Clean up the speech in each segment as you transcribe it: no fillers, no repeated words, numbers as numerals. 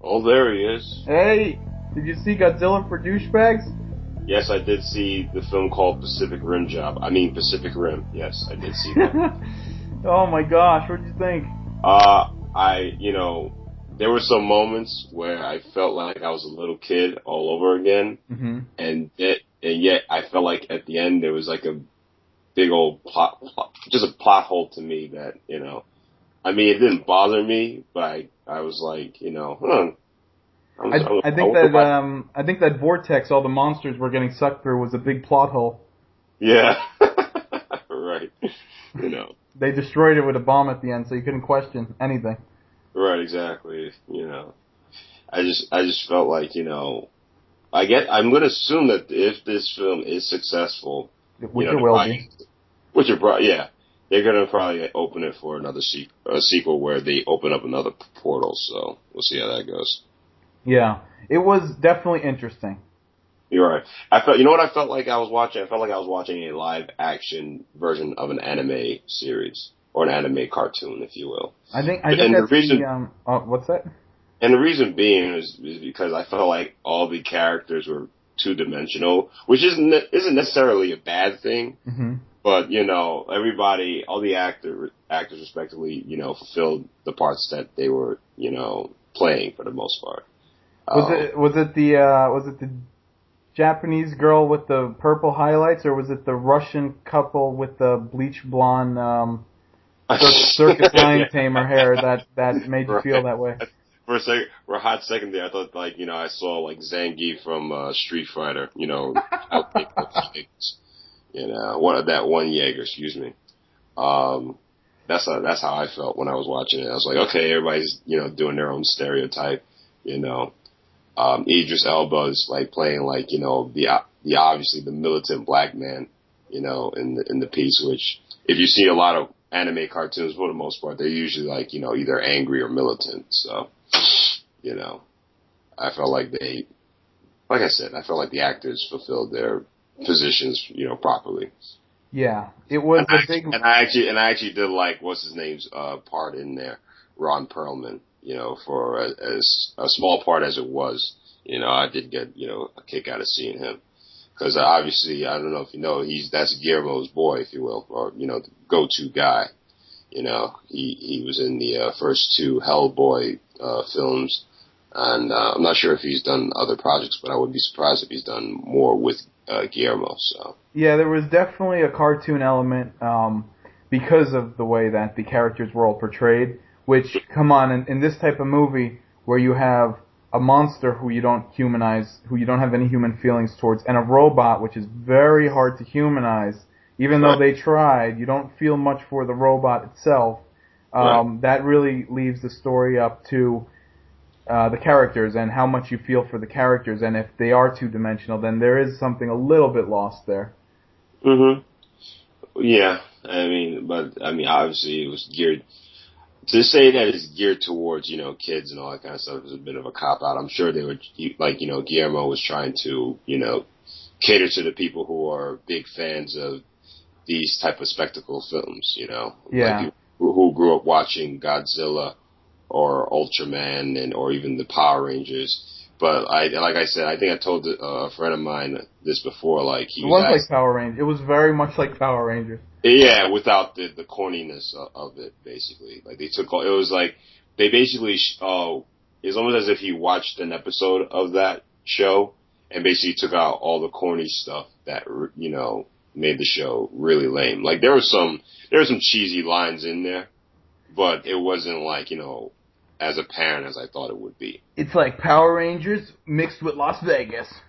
Oh, there he is. Hey, did you see Godzilla for Douchebags? Yes, I did see the film called Pacific Rim Job. I mean Pacific Rim. Yes, I did see that. Oh my gosh, what did you think? There were some moments where I felt like I was a little kid all over again, Mm-hmm. and yet I felt like at the end there was like a big old just a plot hole to me that I mean, it didn't bother me, but I was like, I think that vortex all the monsters were getting sucked through was a big plot hole. Yeah, right. They destroyed it with a bomb at the end, so you couldn't question anything. Right, exactly. I just felt like, I'm going to assume that if this film is successful, Which it will be. they're going to probably open it for another sequel where they open up another portal. So we'll see how that goes. Yeah, it was definitely interesting. You're right. You know what I felt like I was watching? I felt like I was watching a live action version of an anime series or an anime cartoon, if you will. I think that's what's that? And the reason being is because I felt like all the characters were two-dimensional, which isn't necessarily a bad thing. Mm-hmm. But everybody, all the actors respectively, fulfilled the parts that they were, playing for the most part. Was it the Japanese girl with the purple highlights, or was it the Russian couple with the bleach blonde circus lion tamer hair that made you feel that way? For a hot second there, I thought I saw like Zangief from Street Fighter, that one Jaeger, excuse me. That's how I felt when I was watching it. I was like, okay, everybody's doing their own stereotype, Idris Elba is like playing like the obviously the militant black man, in the piece. Which if you see a lot of anime cartoons, for the most part, they're usually like either angry or militant. So I felt like I felt like the actors fulfilled their positions properly. Yeah, it was and I actually did like what's his name's part in there, Ron Perlman. For as a small part as it was, I did get, a kick out of seeing him. Because obviously, I don't know if you know, that's Guillermo's boy, if you will, or, the go-to guy. He was in the first two Hellboy films, and I'm not sure if he's done other projects, but I wouldn't be surprised if he's done more with Guillermo. So yeah, there was definitely a cartoon element because of the way that the characters were all portrayed. Which, come on, in this type of movie where you have a monster who you don't humanize, who you don't have any human feelings towards, and a robot which is very hard to humanize, even though they tried, you don't feel much for the robot itself. That really leaves the story up to the characters and how much you feel for the characters. And if they are two-dimensional, then there is something a little bit lost there. Mm-hmm. Yeah, I mean, obviously it was geared. To say that it's geared towards, kids and all that kind of stuff is a bit of a cop-out. I'm sure they were, Guillermo was trying to, cater to the people who are big fans of these type of spectacle films, Yeah. Like people who grew up watching Godzilla or Ultraman or even the Power Rangers. But like I said, I think I told a friend of mine this before, like it was like Power Rangers. It was very much like Power Rangers. Yeah, without the corniness of it, basically. Like it was like, they basically, it's almost as if he watched an episode of that show and basically took out all the corny stuff that, made the show really lame. Like there were some cheesy lines in there, but it wasn't like, as apparent as I thought it would be. It's like Power Rangers mixed with Las Vegas.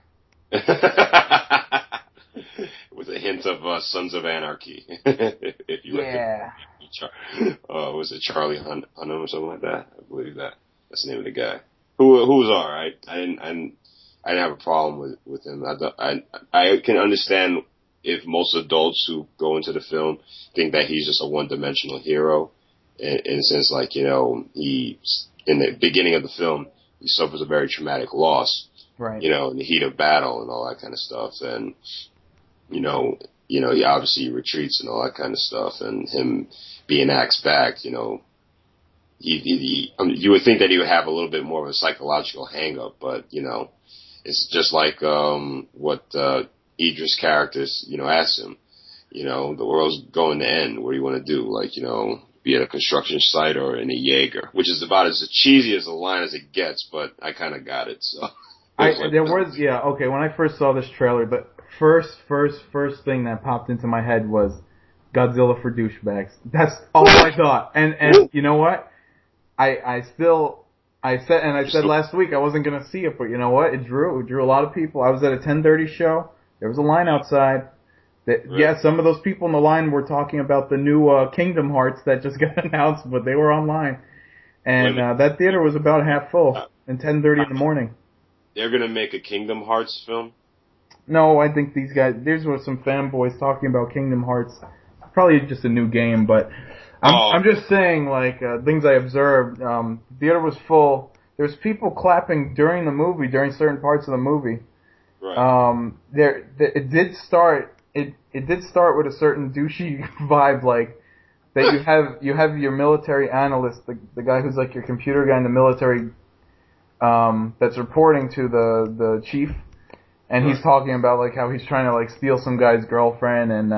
With a hint of Sons of Anarchy, if you was it Charlie Hunnam or something like that? I believe that's the name of the guy. Who was all right. I didn't have a problem with him. I can understand if most adults who go into the film think that he's just a one-dimensional hero, in a sense, like he in the beginning of the film he suffers a very traumatic loss, right? In the heat of battle and all that kind of stuff, and he obviously retreats and all that kind of stuff, and him being axed back, you would think that he would have a little bit more of a psychological hang-up, but, it's just like what Idris' characters, asked him. The world's going to end. What do you want to do? Like, be at a construction site or in a Jaeger, which is about as cheesy as a line as it gets, but I kind of got it, so. Okay, when I first saw this trailer, the first thing that popped into my head was Godzilla for douchebags. That's all I thought. And you know what? I said last week I wasn't gonna see it, but you know what? It drew a lot of people. I was at a 10:30 show. There was a line outside. Yeah, some of those people in the line were talking about the new Kingdom Hearts that just got announced, but they were online. And that theater was about half full at 10:30 in the morning. They're gonna make a Kingdom Hearts film? No, I think these were some fanboys talking about Kingdom Hearts. Probably just a new game, but I'm just saying, like, things I observed. The theater was full. There's people clapping during the movie, during certain parts of the movie. Right. It did start with a certain douchey vibe, like that you have your military analyst, the guy who's like your computer guy in the military, that's reporting to the chief, and he's talking about like how he's trying to like steal some guy's girlfriend, and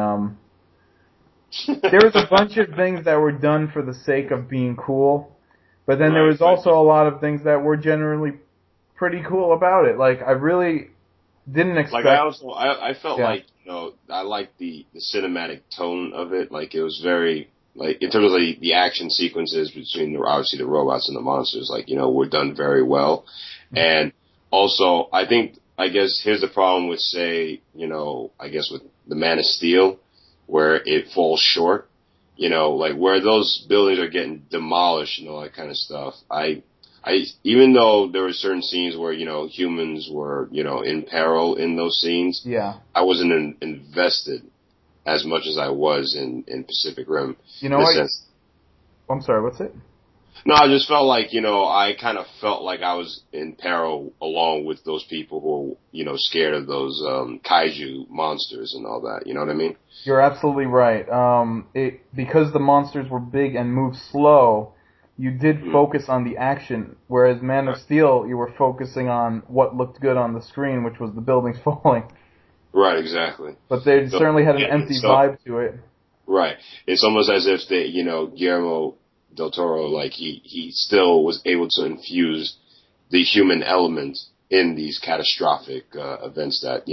there was a bunch of things that were done for the sake of being cool, but then there was also a lot of things that were generally pretty cool about it. Like, I really didn't expect. Like, I felt like, I liked the cinematic tone of it. Like, it was very, like, in terms of the action sequences between obviously the robots and the monsters, like, were done very well. And also, I guess here's the problem with, say, I guess with the Man of Steel, where it falls short, like where those buildings are getting demolished and all that kind of stuff. Even though there were certain scenes where, humans were, in peril in those scenes, I wasn't invested as much as I was in Pacific Rim. You know what? I'm sorry, what's it? No, I just felt like, I kind of felt like I was in peril along with those people who were, scared of those kaiju monsters and all that. You know what I mean? You're absolutely right. Because the monsters were big and moved slow, you did focus on the action, whereas Man of Steel, you were focusing on what looked good on the screen, which was the buildings falling. Right, exactly. But they certainly had an empty vibe to it. Right. It's almost as if Guillermo del Toro, like, he still was able to infuse the human element in these catastrophic events that,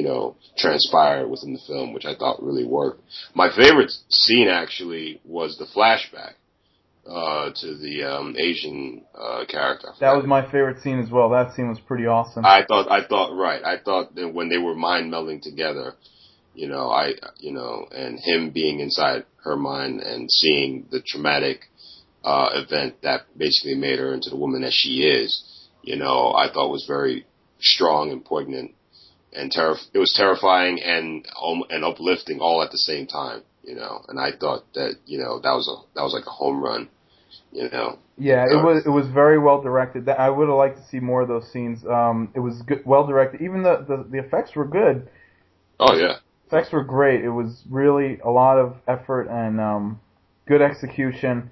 transpired within the film, which I thought really worked. My favorite scene, actually, was the flashback to the Asian character. That was my favorite scene as well. That scene was pretty awesome. I thought that when they were mind melding together, and him being inside her mind and seeing the traumatic event that basically made her into the woman that she is, I thought was very strong and poignant, and it was terrifying and uplifting all at the same time, and I thought that, that was like a home run, Yeah, it was very well directed. I would have liked to see more of those scenes. It was well directed. Even the effects were good. Oh yeah. Effects were great. It was really a lot of effort and good execution.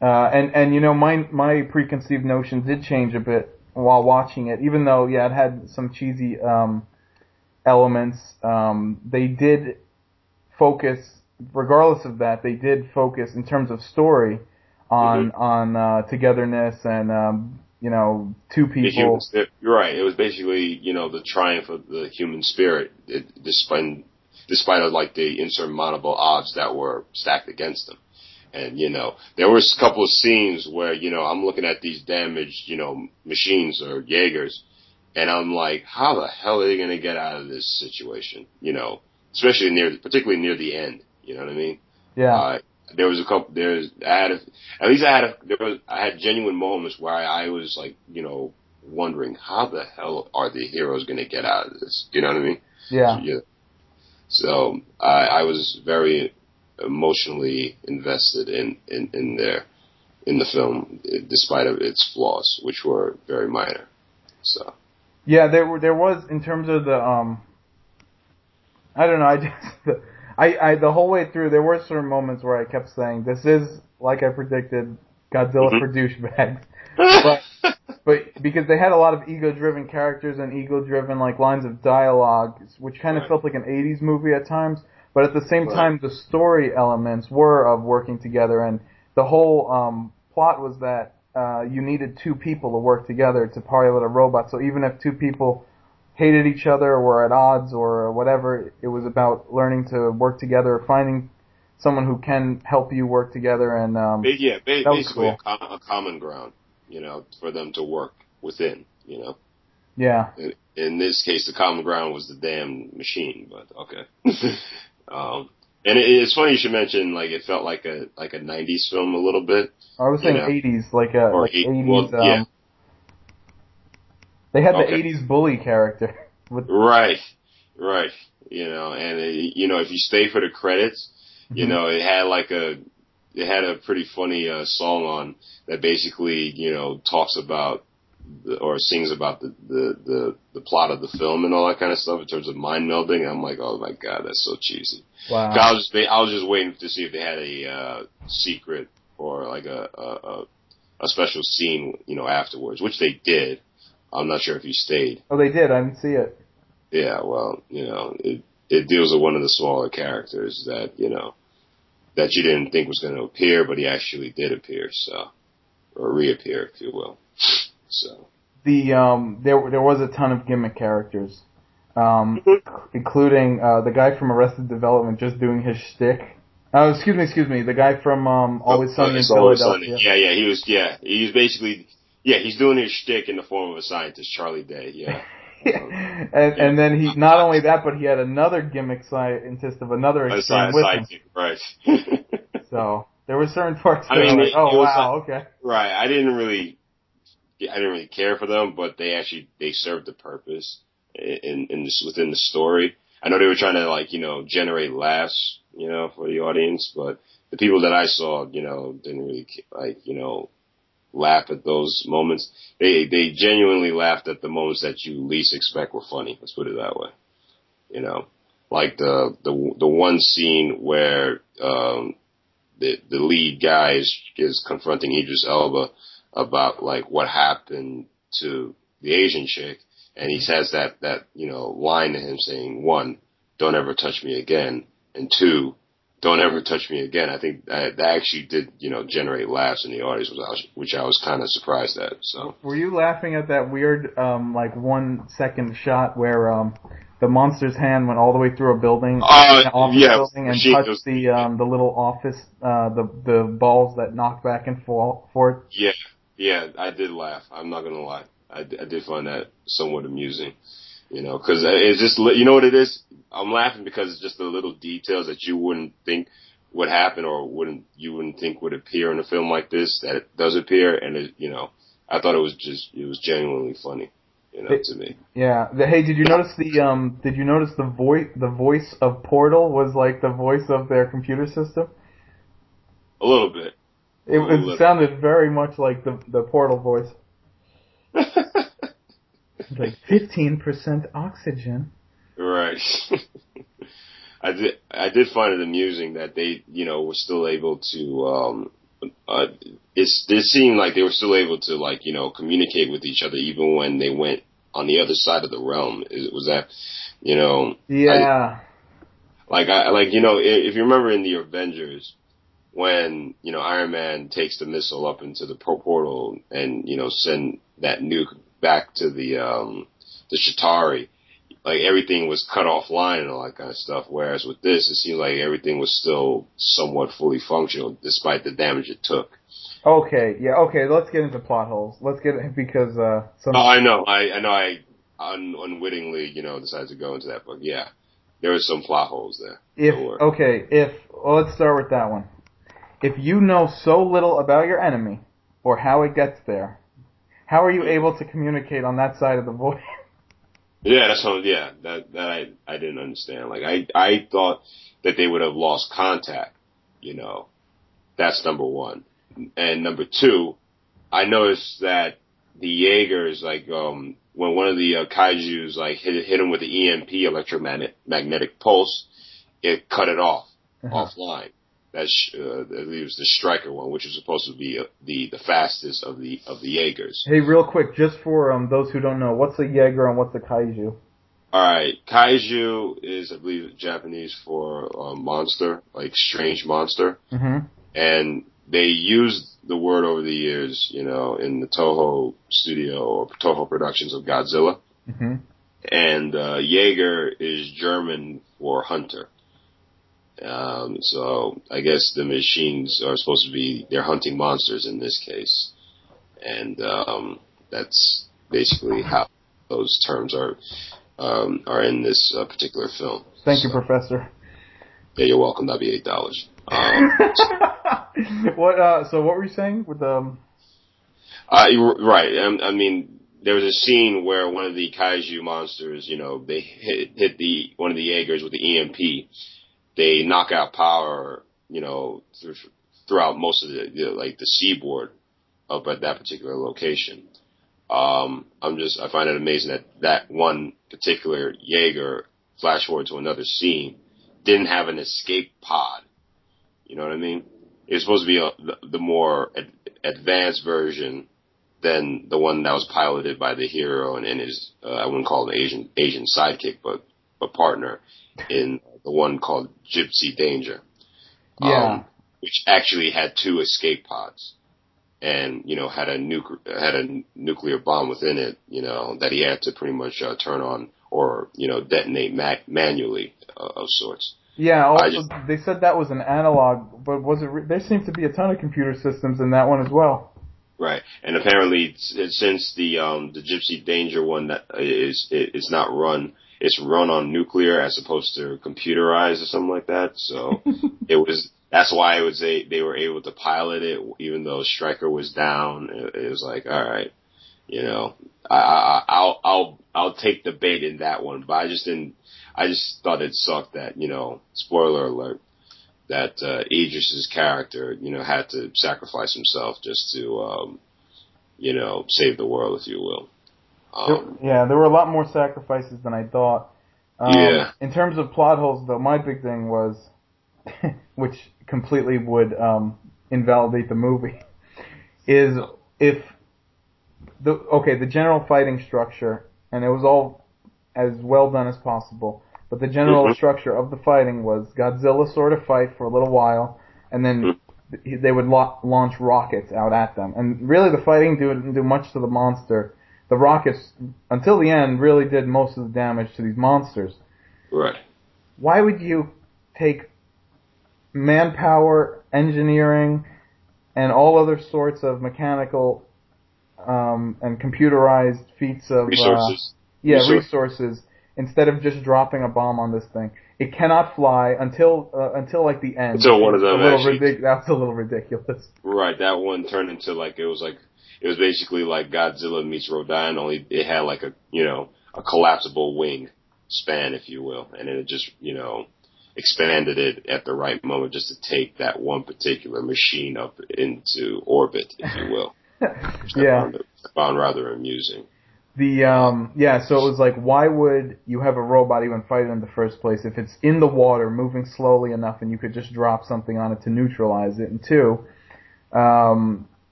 And my preconceived notion did change a bit while watching it, even though, it had some cheesy elements. They did focus, regardless of that, they did focus in terms of story on togetherness and, two people. You're right. It was basically, the triumph of the human spirit, despite of, like, the insurmountable odds that were stacked against them. And, there was a couple of scenes where, I'm looking at these damaged, machines or Jaegers, and I'm like, how the hell are they going to get out of this situation? Especially particularly near the end. You know what I mean? Yeah. There was a couple, I had genuine moments where I was like, wondering how the hell are the heroes going to get out of this? You know what I mean? Yeah. So I was very emotionally invested in the film, despite of its flaws, which were very minor. So. Yeah, there was, in terms of the I don't know, I the whole way through there were certain moments where I kept saying, this is, like I predicted, Godzilla for douchebags. But because they had a lot of ego-driven characters and ego-driven like lines of dialogue, which kind of felt like an 80s movie at times, but at the same time the story elements were of working together, and the whole plot was that you needed two people to work together to pilot a robot, so even if two people hated each other or were at odds or whatever, it was about learning to work together, finding someone who can help you work together, and basically cool. a common ground, for them to work within, Yeah. In this case, the common ground was the damn machine, but okay. And it's funny you should mention, like, it felt like a 90s film a little bit. I was saying 80s, like 80s. Well, yeah. They had the 80s bully character. Right. And if you stay for the credits, it had a pretty funny song on that basically, talks about or sings about the plot of the film and all that kind of stuff in terms of mind melding. And I'm like, oh my god, that's so cheesy. Wow. I was just waiting to see if they had a secret or like a special scene, afterwards, which they did. I'm not sure if you stayed. Oh, they did. I didn't see it. Yeah, well, it deals with one of the smaller characters that that you didn't think was going to appear, but he actually did appear, or reappear, if you will. So there was a ton of gimmick characters, including the guy from Arrested Development just doing his shtick. Excuse me, the guy from Always Sunny in Philadelphia. He's basically he's doing his shtick in the form of a scientist, Charlie Day. Yeah. And then he not only that, but he had another gimmick scientist of another extreme with him. Right. So there were certain parts that I was like, wow, okay. Right. I didn't really care for them, but they served the purpose within the story. I know they were trying to generate laughs, for the audience, but the people that I saw, didn't really laugh at those moments. They genuinely laughed at the moments that you least expect were funny. Let's put it that way. Like the one scene where the lead guy is confronting Idris Elba about like what happened to the Asian chick, and he says that line to him saying, 1, don't ever touch me again, and 2, don't ever touch me again. I think that actually did, generate laughs in the audience, which I was kind of surprised at. So, were you laughing at that weird, 1 second shot where the monster's hand went all the way through a building, building, and touched the little office, the balls that knocked back and forth? Yeah, I did laugh. I'm not gonna lie. I did find that somewhat amusing. Because it's just, what it is? I'm laughing because it's just the little details that you wouldn't think would happen or you wouldn't think would appear in a film like this, that it does appear, and I thought it was genuinely funny, to me. Yeah. Hey, did you notice the voice of Portal was like the voice of their computer system? A little bit. It sounded very much like the Portal voice. Like 15% oxygen. Right. I did find it amusing that they, were still able to, it seemed like they were still able to, communicate with each other even when they went on the other side of the realm. Was that, Yeah. If you remember in the Avengers, when, Iron Man takes the missile up into the portal and, send that nuke back to the Chitauri, like everything was cut offline and all that kind of stuff. Whereas with this, it seemed like everything was still somewhat fully functional despite the damage it took. Okay, let's get into plot holes. Because I know. I unwittingly, decided to go into that, but yeah, there were some plot holes there. Let's start with that one. If you know so little about your enemy or how it gets there, how are you able to communicate on that side of the void? Yeah, that I didn't understand. Like I thought that they would have lost contact. That's number one. And number two, I noticed that the Jaegers, when one of the kaijus hit him with the EMP, electromagnetic pulse, it cut it off offline. I believe it was the Striker one, which was supposed to be the fastest of the Jaegers. Hey, real quick, just for those who don't know, what's a Jaeger and what's a Kaiju? All right, Kaiju is, I believe, Japanese for monster, like strange monster. Mm-hmm. And they used the word over the years, in the Toho studio or Toho productions of Godzilla. Mm-hmm. And Jaeger is German for hunter. So I guess the machines are supposed to be, they're hunting monsters in this case. And that's basically how those terms are in this particular film. Thank you, Professor. Yeah, you're welcome. That'll be $8. So what were you saying with the? Right. I mean, there was a scene where one of the kaiju monsters, they hit one of the Jaegers with the EMP. They knock out power, throughout most of the seaboard up at that particular location. I find it amazing that one particular Jaeger, flash forward to another scene, didn't have an escape pod. You know what I mean? It's supposed to be the more advanced version than the one that was piloted by the hero and his, I wouldn't call it an Asian sidekick, but a partner in the one called Gypsy Danger. Yeah. Which actually had 2 escape pods and, had a nuclear bomb within it, that he had to pretty much turn on or, detonate manually of sorts. Yeah, also, they said that was an analog, but was it? There seemed to be a ton of computer systems in that one as well. Right, and apparently, since the Gypsy Danger one that it's not run, it's run on nuclear as opposed to computerized or something like that. So that's why they were able to pilot it even though Stryker was down. It was like, all right, I'll take the bait in that one, but I just thought it sucked that, spoiler alert, that Idris's character, had to sacrifice himself just to, save the world, if you will. There were a lot more sacrifices than I thought. Yeah. In terms of plot holes, though, my big thing was, which completely would invalidate the movie, is if the general fighting structure, and it was all as well done as possible, but the general structure of the fighting was Godzilla sort of fight for a little while, and then they would launch rockets out at them. And really the fighting didn't do much to the monster. The rockets, until the end, really did most of the damage to these monsters. Right. Why would you take manpower, engineering, and all other sorts of mechanical and computerized feats of resources instead of just dropping a bomb on this thing? It cannot fly until like the end. Until one of them that's a little ridiculous. Right, that one turned into it was basically like Godzilla meets Rodan, only it had like a collapsible wing span, if you will, and it just expanded it at the right moment just to take that one particular machine up into orbit, if you will. Yeah, I found rather amusing. So it was like, why would you have a robot even fight it in the first place if it's in the water, moving slowly enough, and you could just drop something on it to neutralize it? And 2,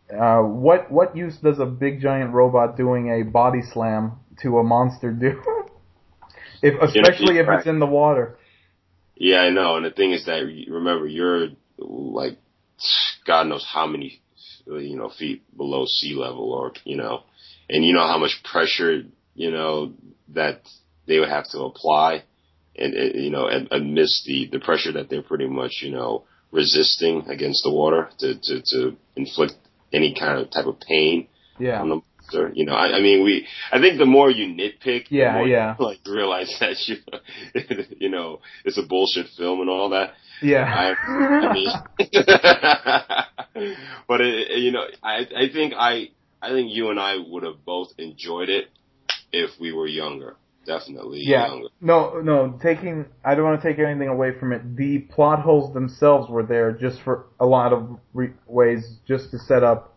what use does a big giant robot doing a body slam to a monster do? Especially if it's in the water. Yeah, I know. And the thing is that, remember, you're like, God knows how many, feet below sea level, or, and you know how much pressure, that they would have to apply and amidst the pressure that they're pretty much, resisting against the water to inflict any kind of type of pain on the monster. I think the more you nitpick, the more you realize that it's a bullshit film and all that. Yeah. But I think you and I would have both enjoyed it if we were younger. Definitely younger. No, I don't want to take anything away from it. The plot holes themselves were there just for a lot of ways, just to set up.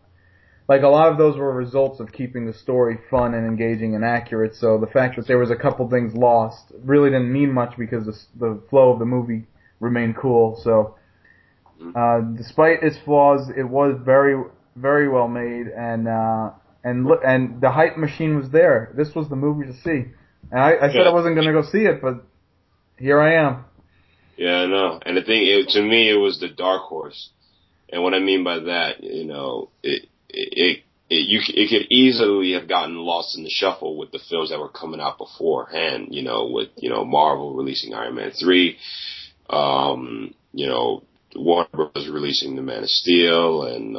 Like, a lot of those were results of keeping the story fun and engaging and accurate, so the fact that there was a couple things lost really didn't mean much because the flow of the movie remained cool, so. Despite its flaws, it was very, very well made, and the hype machine was there. This was the movie to see. And I said I wasn't going to go see it, but here I am. Yeah, I know. And the thing, to me, it was the dark horse. And what I mean by that, you know, it could easily have gotten lost in the shuffle with the films that were coming out beforehand, you know, with, you know, Marvel releasing Iron Man 3, you know, Warner Bros. Releasing The Man of Steel, and,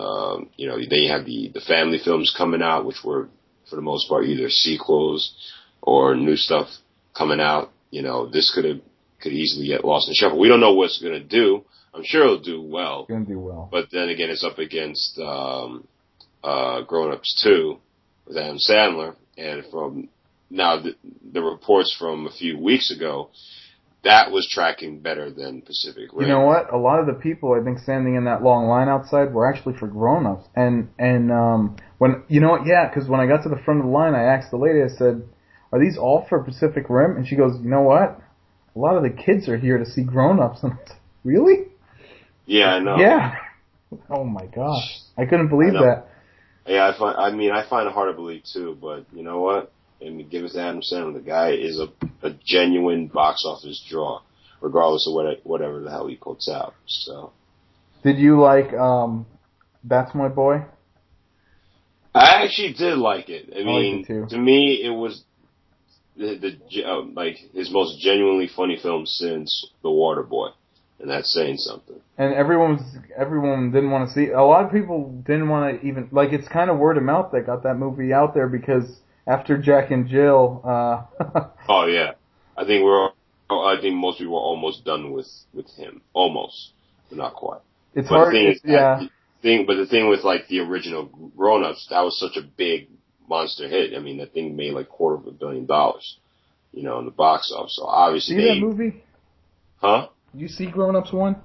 you know, then you have the family films coming out, which were, for the most part, either sequels or new stuff coming out. You know, this could easily get lost in the shuffle. We don't know what it's going to do. I'm sure it'll do well. It's going to do well. But then again, it's up against Grown Ups 2 with Adam Sandler. And from now, the reports from a few weeks ago, that was tracking better than Pacific Rim. You know what? A lot of the people, I think, standing in that long line outside were actually for grown-ups. And when, you know what? Yeah, because when I got to the front of the line, I asked the lady, I said, are these all for Pacific Rim? And she goes, you know what? A lot of the kids are here to see grown-ups. And I said, really? Yeah, I know. Yeah. Oh my gosh. I couldn't believe that. Yeah, I find it hard to believe too, but you know what? I mean, give it to Adam Sandler. The guy is a genuine box office draw, regardless of whatever the hell he puts out. So, did you like That's My Boy? I actually did like it. I mean, liked it too. To me, it was like his most genuinely funny film since The Waterboy, and that's saying something. And everyone didn't want to see. A lot of people didn't want to even like. It's kind of word of mouth that got that movie out there because after Jack and Jill. Oh yeah, I think most people were almost done with him, almost, but not quite. It's hard. The thing with like the original Grown Ups, that was such a big monster hit. I mean, that thing made like $250 million, you know, in the box office. So obviously, see that movie? Huh? You see Grown Ups 1?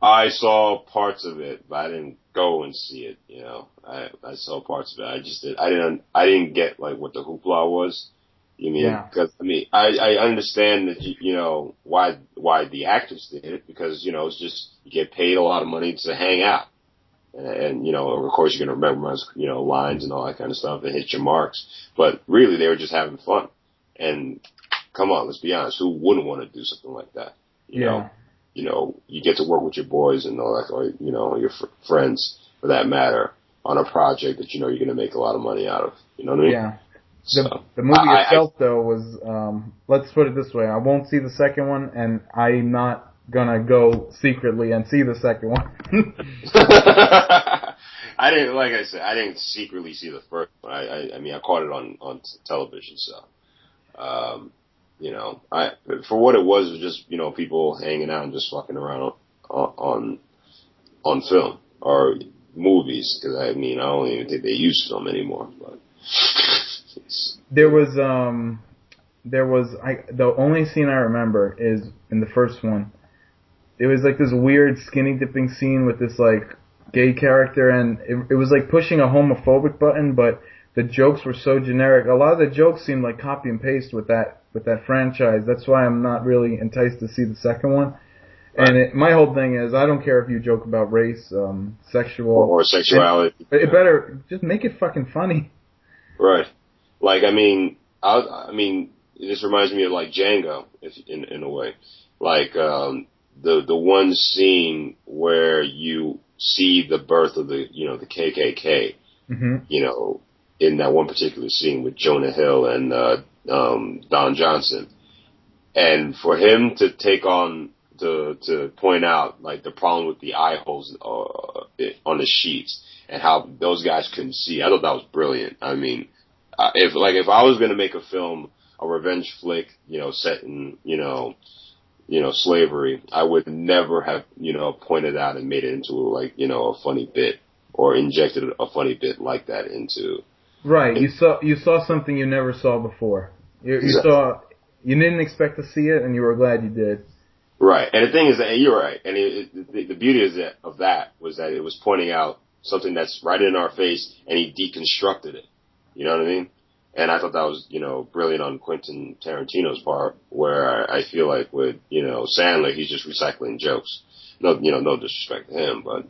I saw parts of it, but I didn't go and see it. You know, I saw parts of it. I didn't get like what the hoopla was. You mean? Yeah. Because I mean, I understand that you know why the actors did it, because you know it's just you get paid a lot of money to hang out, and you know of course you're gonna memorize lines and all that kind of stuff and hit your marks. But really, they were just having fun. And come on, let's be honest, who wouldn't want to do something like that? You know, you get to work with your boys and all that, or your friends for that matter, on a project that you know you're going to make a lot of money out of. You know what I mean? Yeah. The movie itself, though, was, let's put it this way, I won't see the second one, and I'm not gonna go secretly and see the second one. I didn't secretly see the first one. I mean, I caught it on television, so, for what it was just, people hanging out and just fucking around on film or movies, because I mean, I don't even think they use film anymore, but. The only scene I remember is in the first one. It was like this weird skinny dipping scene with this like gay character, and it was like pushing a homophobic button, but the jokes were so generic. A lot of the jokes seemed like copy and paste with that franchise. That's why I'm not really enticed to see the second one. Right. And my whole thing is, I don't care if you joke about race, sexual or sexuality. It better just make it fucking funny. Right. Like, I mean, this reminds me of like Django, in a way. Like, the one scene where you see the birth of the KKK, mm-hmm. In that one particular scene with Jonah Hill and, Don Johnson. And for him to take on, to point out, like, the problem with the eye holes, on the sheets and how those guys couldn't see, I thought that was brilliant. I mean, if I was going to make a film, a revenge flick, set in, slavery, I would never have, pointed out and made it into like, a funny bit or injected a funny bit like that into. Right. You saw something you never saw before. You didn't expect to see it, and you were glad you did. Right. And the thing is that you're right. And the beauty of that was that it was pointing out something that's right in our face, and he deconstructed it. You know what I mean? And I thought that was, brilliant on Quentin Tarantino's part, where I feel like with, Sandler, he's just recycling jokes. no disrespect to him, but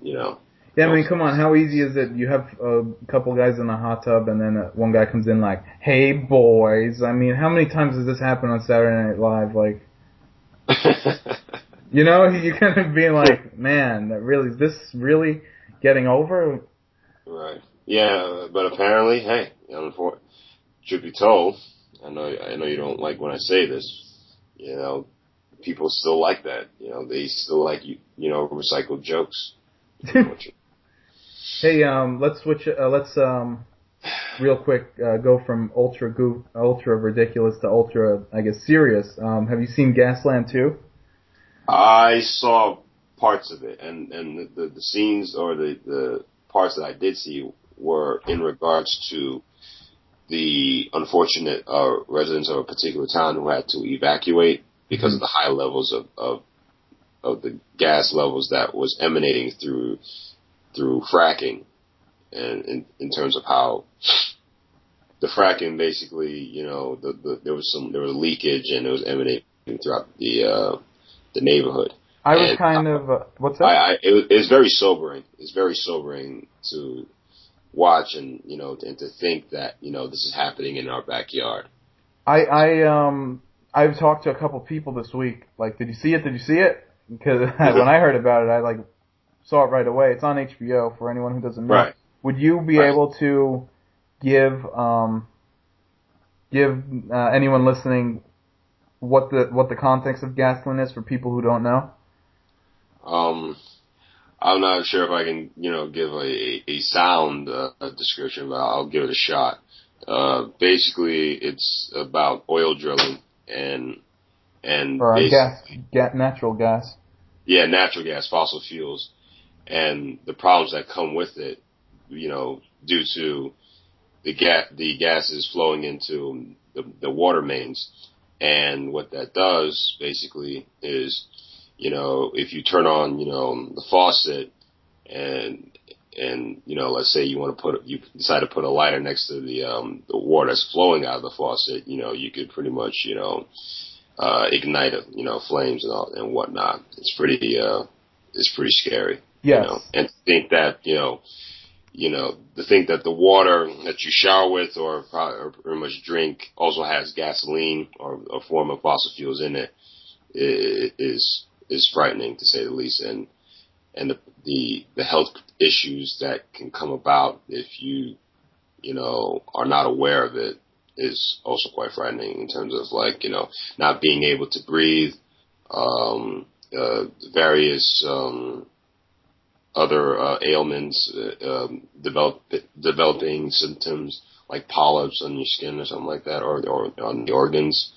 Yeah, I mean, come on, how easy is it? You have a couple guys in a hot tub, and then one guy comes in like, "Hey, boys." I mean, how many times does this happen on Saturday Night Live? Like, you're kind of being like, "Man, is this really getting over?" Right. Yeah, but apparently, hey, truth be told, I know you don't like when I say this. People still like that. They still like recycled jokes. Hey, let's switch. Let's real quick go from ultra ridiculous to ultra, I guess, serious. Have you seen Gasland 2? I saw parts of it, and the scenes or the parts that I did see were in regards to the unfortunate residents of a particular town who had to evacuate because of the high levels of the gas levels that was emanating through fracking, and in terms of how the fracking basically, there was leakage and it was emanating throughout the neighborhood. I was kind of what's that? It's very sobering. It's very sobering to watch and to think that this is happening in our backyard. I've talked to a couple people this week. Like, did you see it? Did you see it? Because when I heard about it, I saw it right away. It's on HBO for anyone who doesn't know. Right. Would you be able to give anyone listening what the context of Gasland is for people who don't know? I'm not sure if I can, give a sound description, but I'll give it a shot. Basically, it's about oil drilling and or natural gas. Yeah, natural gas, fossil fuels, and the problems that come with it, due to the gases flowing into the water mains. And what that does basically is, if you turn on, the faucet and let's say you decide to put a lighter next to the water that's flowing out of the faucet, you could pretty much, ignite it, flames and whatnot. It's pretty scary. Yes. And to think that, the water that you shower with or pretty much drink also has gasoline or a form of fossil fuels in it is frightening, to say the least. And the health issues that can come about if you are not aware of it is also quite frightening in terms of not being able to breathe, various other ailments, developing symptoms like polyps on your skin or something like that, or on the organs.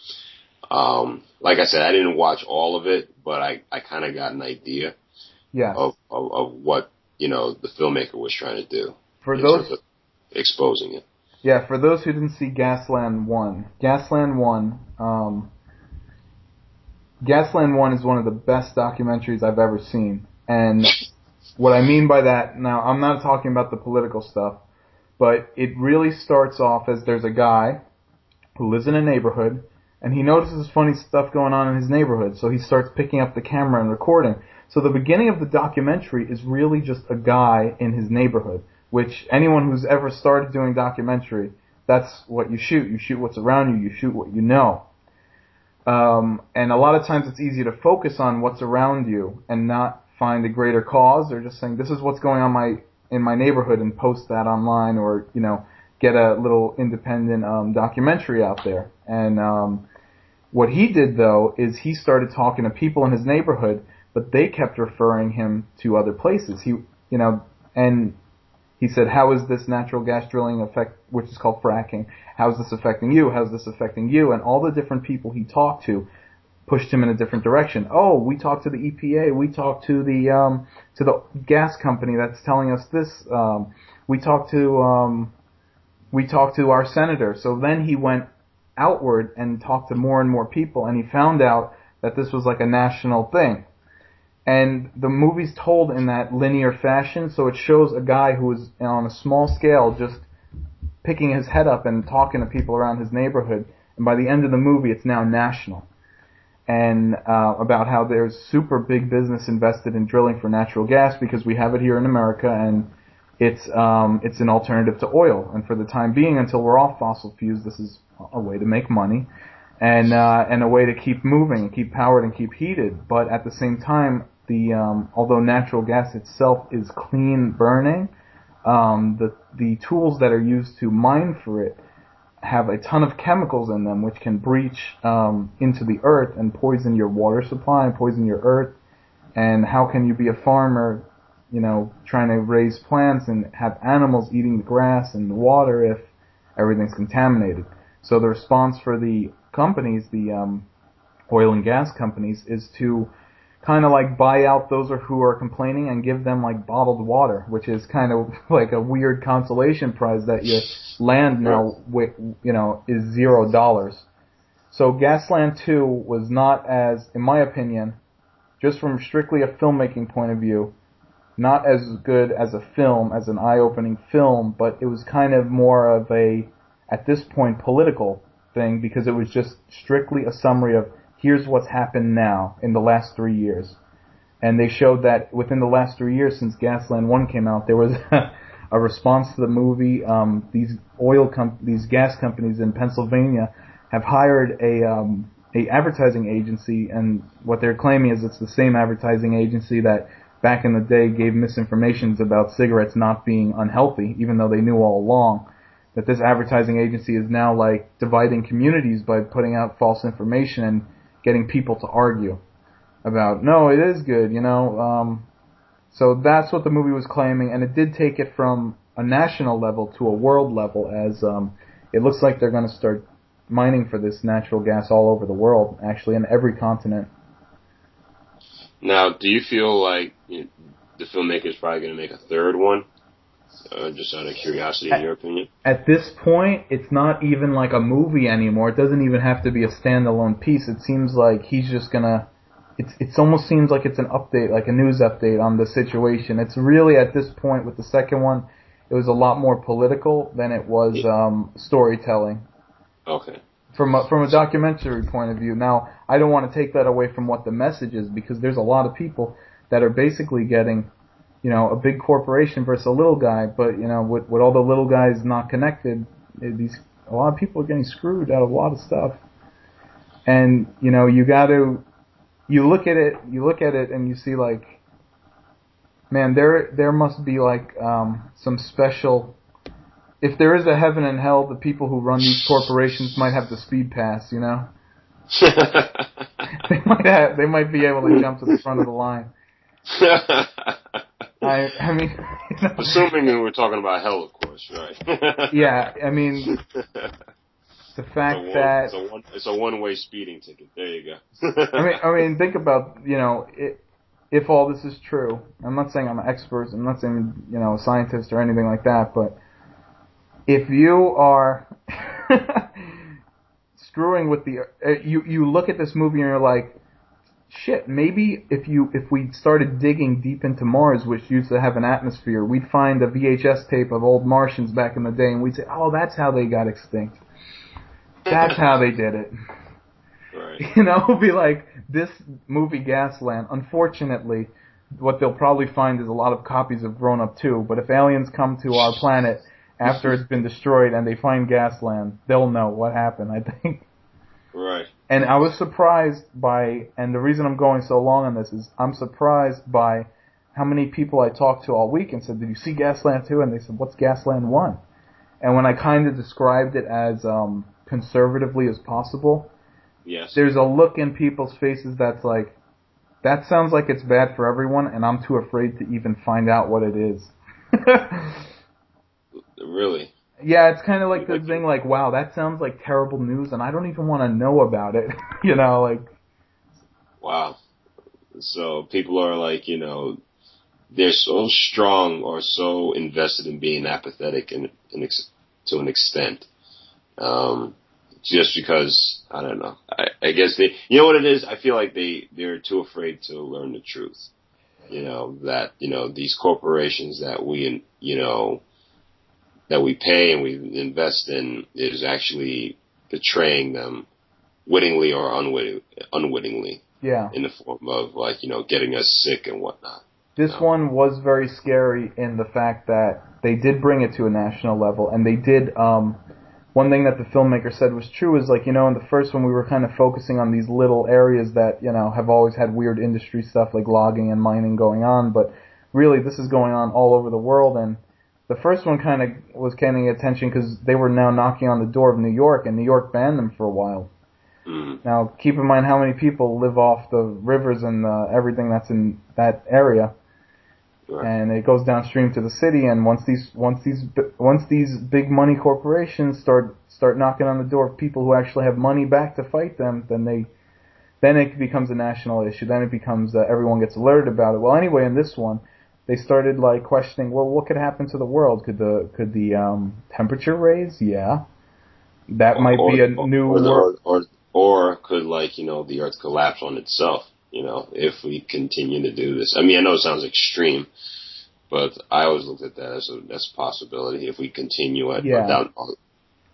Like I said, I didn't watch all of it, but I kind of got an idea of what the filmmaker was trying to do in terms of exposing it. Yeah, for those who didn't see Gasland 1, Gasland 1 is one of the best documentaries I've ever seen. And what I mean by that, now I'm not talking about the political stuff, but it really starts off as there's a guy who lives in a neighborhood, and he notices funny stuff going on in his neighborhood, so he starts picking up the camera and recording. So the beginning of the documentary is really just a guy in his neighborhood, which anyone who's ever started doing documentary, that's what you shoot. You shoot what's around you. You shoot what you know. And a lot of times it's easy to focus on what's around you and not find a greater cause, or just saying, this is what's going on in my neighborhood, and post that online, or, get a little independent documentary out there. And what he did, though, is he started talking to people in his neighborhood, but they kept referring him to other places. And he said, how is this natural gas drilling which is called fracking, how is this affecting you? How's this affecting you? And all the different people he talked to pushed him in a different direction. Oh, we talked to the EPA. We talked to the gas company that's telling us this. We talked to our senator. So then he went outward and talked to more and more people, and he found out that this was like a national thing. And the movie's told in that linear fashion, so it shows a guy who is on a small scale just picking his head up and talking to people around his neighborhood. And by the end of the movie, it's now national. and about how there's super big business invested in drilling for natural gas because we have it here in America, and it's an alternative to oil. And for the time being, until we're off fossil fuels, this is a way to make money, and a way to keep moving, and keep powered, and keep heated. But at the same time, although natural gas itself is clean burning, the tools that are used to mine for it have a ton of chemicals in them which can breach into the earth and poison your water supply and poison your earth. And how can you be a farmer, trying to raise plants and have animals eating the grass and the water if everything's contaminated? So the response for the companies, the oil and gas companies, is to kind of like buy out those who are complaining and give them like bottled water, which is kind of like a weird consolation prize that your land now, is $0. So Gasland 2 was not as, in my opinion, just from strictly a filmmaking point of view, not as good as a film, as an eye-opening film, but it was kind of more of a, at this point, political thing, because it was just strictly a summary of here's what's happened now in the last 3 years. And they showed that within the last 3 years since Gasland 1 came out, there was a response to the movie. These gas companies in Pennsylvania have hired a advertising agency, and what they're claiming is it's the same advertising agency that back in the day gave misinformations about cigarettes not being unhealthy, even though they knew all along. That this advertising agency is now like dividing communities by putting out false information and getting people to argue about, no, it is good, So that's what the movie was claiming, and it did take it from a national level to a world level, as it looks like they're going to start mining for this natural gas all over the world, actually, in every continent. Now, do you feel like the filmmaker's probably going to make a third one? Just out of curiosity, in your opinion? At this point, it's not even like a movie anymore. It doesn't even have to be a standalone piece. It seems like he's just gonna... It almost seems like it's an update, like a news update on the situation. It's really, at this point, with the second one, it was a lot more political than it was storytelling. Okay. From a documentary point of view. Now, I don't want to take that away from what the message is, because there's a lot of people that are basically getting... a big corporation versus a little guy, but, with all the little guys not connected, a lot of people are getting screwed out of a lot of stuff. And, you look at it and you see, like, man, there must be, like, some special, if there is a heaven and hell, the people who run these corporations might have the speed pass, They might be able to jump to the front of the line. I mean... Assuming we're talking about hell, of course, right? Yeah, I mean... The fact that... It's a one-way speeding ticket. There you go. I mean, think about, if all this is true. I'm not saying I'm an expert. I'm not saying, a scientist or anything like that, but if you are screwing with the... You look at this movie and you're like, shit, maybe if we started digging deep into Mars, which used to have an atmosphere, we'd find a VHS tape of old Martians back in the day, and we'd say, oh, that's how they got extinct. That's how they did it. Right. Be like, this movie Gasland, unfortunately, what they'll probably find is a lot of copies of Grown Up 2, but if aliens come to our planet after it's been destroyed and they find Gasland, they'll know what happened, I think. Right. And I was surprised by, and the reason I'm going so long on this is I'm surprised by how many people I talked to all week and said, did you see Gasland 2? And they said, what's Gasland 1? And when I kind of described it as conservatively as possible, yes, there's a look in people's faces that's like, that sounds like it's bad for everyone, and I'm too afraid to even find out what it is. Really? Yeah, it's kind of like the thing, like, wow, that sounds like terrible news, and I don't even want to know about it. Like... Wow. So people are like, they're so strong or so invested in being apathetic to an extent. Just because, I don't know. I guess they, what it is? I feel like they're too afraid to learn the truth. That, these corporations that we, that we pay and we invest in is actually betraying them, wittingly or unwittingly. Yeah. In the form of like, getting us sick and whatnot. This one was very scary in the fact that they did bring it to a national level, and they did. One thing that the filmmaker said was true is, like, in the first one we were kind of focusing on these little areas that, have always had weird industry stuff like logging and mining going on, but really this is going on all over the world, and the first one kind of was getting attention because they were now knocking on the door of New York, and New York banned them for a while. Mm. Now, keep in mind how many people live off the rivers and everything that's in that area. Right. And it goes downstream to the city, and once these big money corporations start knocking on the door of people who actually have money back to fight them, then it becomes a national issue. Then it becomes everyone gets alerted about it. Well, anyway, in this one, they started like questioning, well, what could happen to the world? Could the temperature raise? Yeah, that might be a new world. Or could, like, the Earth collapse on itself. If we continue to do this. I mean, I know it sounds extreme, but I always looked at that as a possibility. If we continue down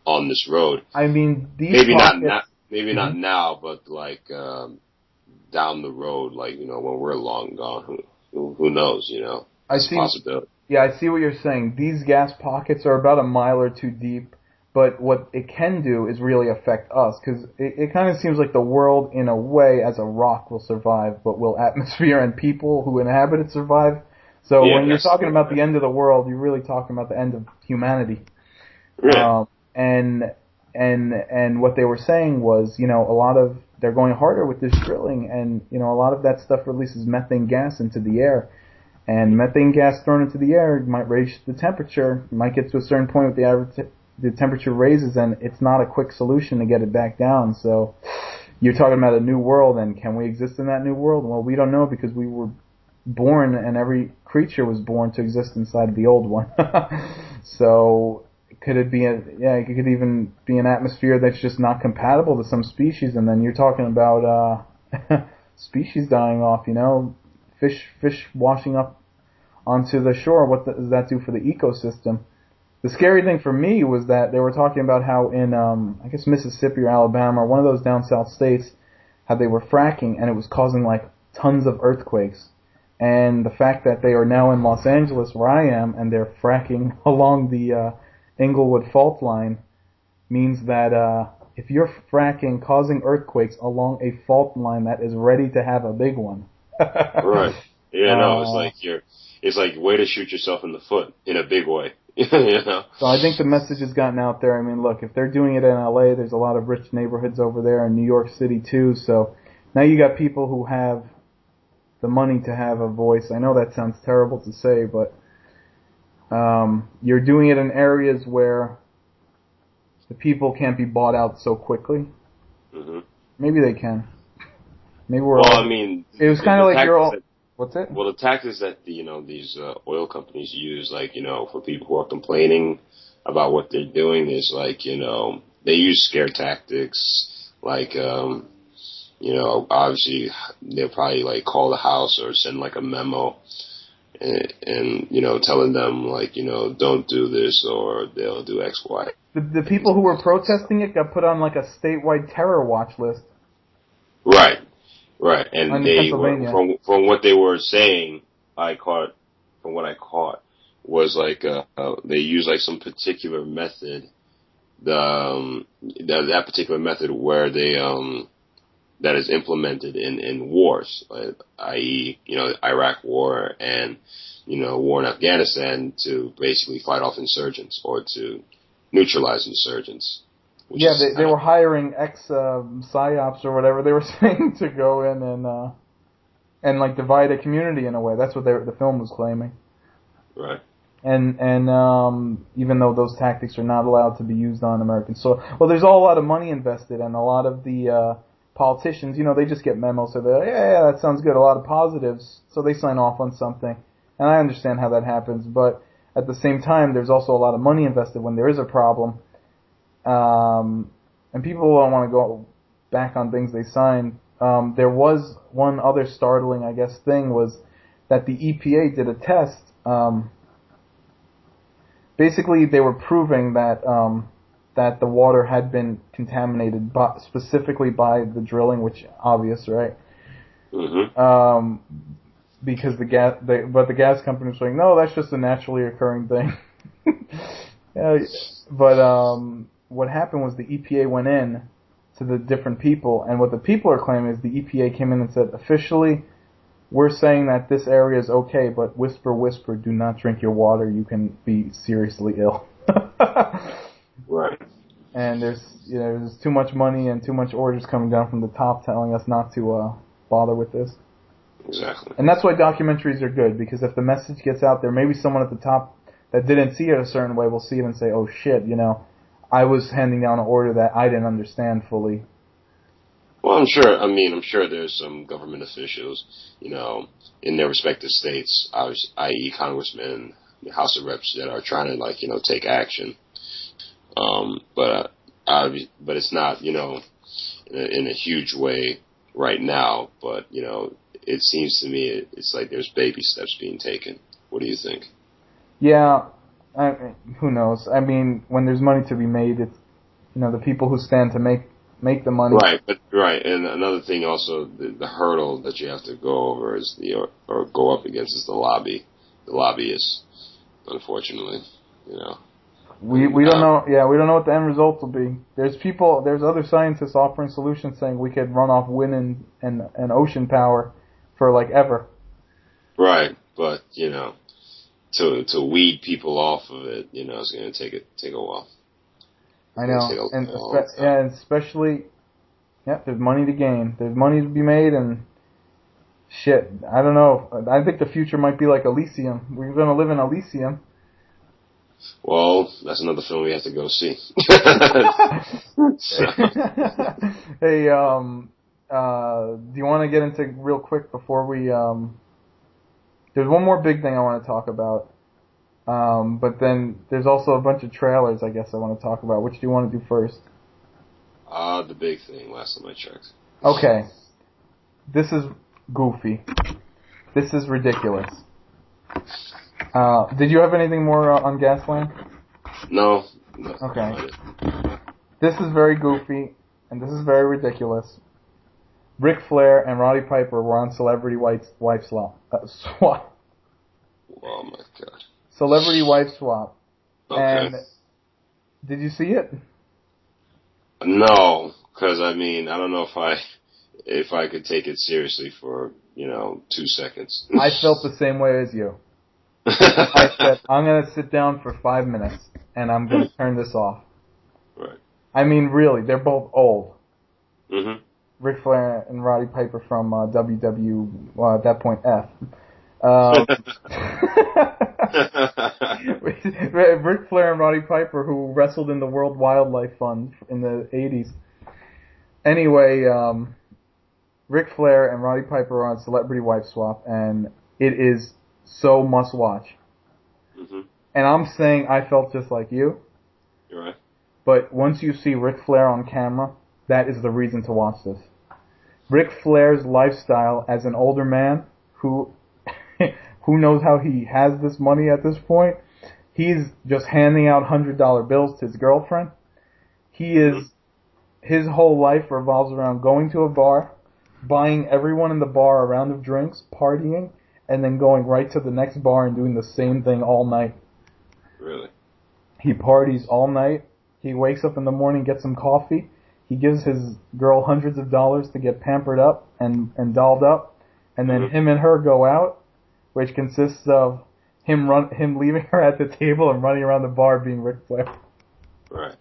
on this road, I mean, maybe not now, but like down the road, like when we're long gone, who knows? It's a possibility. Yeah, I see what you're saying. These gas pockets are about a mile or two deep. But what it can do is really affect us, because it kind of seems like the world, in a way, as a rock will survive, but will atmosphere and people who inhabit it survive? So when you're talking about the end of the world, you're really talking about the end of humanity. Yeah. And what they were saying was, they're going harder with this drilling, and, a lot of that stuff releases methane gas into the air. And methane gas thrown into the air might raise the temperature, might get to a certain point with the temperature raises, and it's not a quick solution to get it back down. So you're talking about a new world, and can we exist in that new world? Well, we don't know, because we were born, and every creature was born to exist inside of the old one. So could it be it could even be an atmosphere that's just not compatible to some species, and then you're talking about species dying off, fish washing up onto the shore. What does that do for the ecosystem? The scary thing for me was that they were talking about how in, I guess Mississippi or Alabama or one of those down south states, how they were fracking and it was causing like tons of earthquakes. And the fact that they are now in Los Angeles, where I am, and they're fracking along the Inglewood fault line, means that if you're fracking causing earthquakes along a fault line that is ready to have a big one. Right. Yeah, no, it's like way to shoot yourself in the foot in a big way. So I think the message has gotten out there. I mean, look, if they're doing it in LA, there's a lot of rich neighborhoods over there, in New York City too. So now you got people who have the money to have a voice. I know that sounds terrible to say, but you're doing it in areas where the people can't be bought out so quickly. Mm-hmm. Maybe they can. Maybe we're well, all... I mean, it was kind of like you're all... What's it? Well, the tactics that these oil companies use, like, for people who are complaining about what they're doing, is like, they use scare tactics. Like, obviously they'll probably like call the house or send like a memo, and telling them like, don't do this, or they'll do X, Y. The people who were protesting it got put on like a statewide terror watch list. Right. Right, and they were, from what they were saying, from what I caught, was like they use like some particular method, that particular method where they that is implemented in wars, i.e. Iraq War and war in Afghanistan, to basically fight off insurgents or to neutralize insurgents. Yeah, they were hiring ex-psyops or whatever they were saying to go in and like divide a community in a way. That's what the film was claiming. Right. And even though those tactics are not allowed to be used on American soil, well, there's a lot of money invested, and a lot of the politicians, they just get memos, so they're like, yeah, that sounds good, a lot of positives, so they sign off on something. And I understand how that happens, but at the same time, there's also a lot of money invested when there is a problem. And people don't want to go back on things they signed. There was one other startling, I guess, thing was that the EPA did a test. Basically, they were proving that that the water had been contaminated specifically by the drilling, which obvious, right? Mm-hmm. Because the gas company was saying, no, that's just a naturally occurring thing. But what happened was the EPA went in to the different people, and what the people are claiming is the EPA came in and said, officially, we're saying that this area is okay, but whisper, whisper, do not drink your water. You can be seriously ill. Right. And there's too much money and too much orders coming down from the top telling us not to bother with this. Exactly. And that's why documentaries are good, because if the message gets out there, maybe someone at the top that didn't see it a certain way will see it and say, oh shit, I was handing down an order that I didn't understand fully. Well, I'm sure there's some government officials, in their respective states, i.e. congressmen, the House of Reps, that are trying to, take action. But it's not, in a huge way right now. But, it seems to me it's like there's baby steps being taken. What do you think? Yeah, who knows? I mean, when there's money to be made, it's, the people who stand to make the money. Right. And another thing also, the hurdle that you have to go over is or go up against is the lobbyists, unfortunately, We don't know. Yeah, we don't know what the end result will be. There's other scientists offering solutions saying we could run off wind and ocean power for like ever. Right, but to weed people off of it, it's going to take a while. I know, and especially, there's money to gain. There's money to be made, and shit, I don't know. I think the future might be like Elysium. We're going to live in Elysium. Well, that's another film we have to go see. Hey, do you want to get into real quick before we, there's one more big thing I want to talk about. But then there's also a bunch of trailers I guess I want to talk about. Which do you want to do first? The big thing, last time I checked. Okay. This is goofy. This is ridiculous. Did you have anything more on Gasland? No. Okay. This is very goofy, and this is very ridiculous. Ric Flair and Roddy Piper were on Celebrity Wife Swap. Oh my god. Celebrity Wife Swap. Okay. And did you see it? No, because I don't know if I could take it seriously for 2 seconds. I felt the same way as you. I said, I'm going to sit down for 5 minutes, and I'm going to turn this off. Right. I mean, really, they're both old. Mm-hmm. Ric Flair and Roddy Piper from WW, well, at that point, F. Ric Flair and Roddy Piper, who wrestled in the World Wildlife Fund in the 80s. Anyway, Ric Flair and Roddy Piper are on Celebrity Wife Swap, and it is so must watch. Mm-hmm. And I'm saying I felt just like you. You're right. But once you see Ric Flair on camera, that is the reason to watch this. Ric Flair's lifestyle as an older man who knows how he has this money at this point. He's just handing out $100 bills to his girlfriend. His whole life revolves around going to a bar, buying everyone in the bar a round of drinks, partying, and then going right to the next bar and doing the same thing all night. Really? He parties all night. He wakes up in the morning, gets some coffee. He gives his girl hundreds of dollars to get pampered up and dolled up. And then him and her go out, which consists of him leaving her at the table and running around the bar being Ric Flair. Right.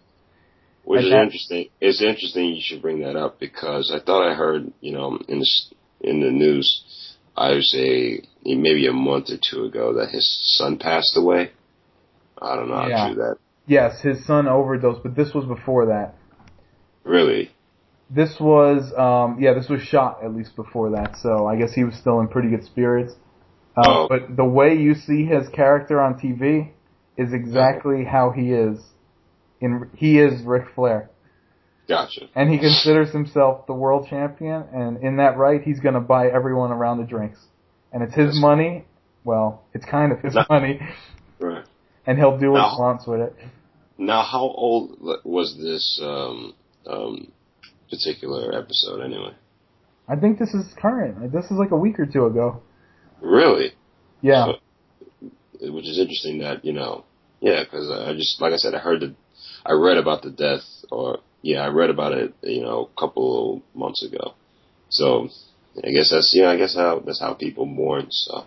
Which is interesting. It's interesting you should bring that up because I thought I heard, in the news, I would say maybe a month or two ago that his son passed away. I don't know how true that. Yes, his son overdosed, but this was before that. Really? This was, this was shot at least before that, so I guess he was still in pretty good spirits. But the way you see his character on TV is exactly how he is. He is Ric Flair. Gotcha. And he considers himself the world champion, and in that right, he's going to buy everyone a round of drinks. And it's his money. Well, it's kind of his money. Right. And he'll do what he wants with it. Now, how old was this particular episode anyway? I think this is current. This is like a week or two ago. Really? Yeah. So, which is interesting that, yeah, because I just, like I said, I read about the death, I read about it, a couple of months ago. So, I guess that's how people mourn, so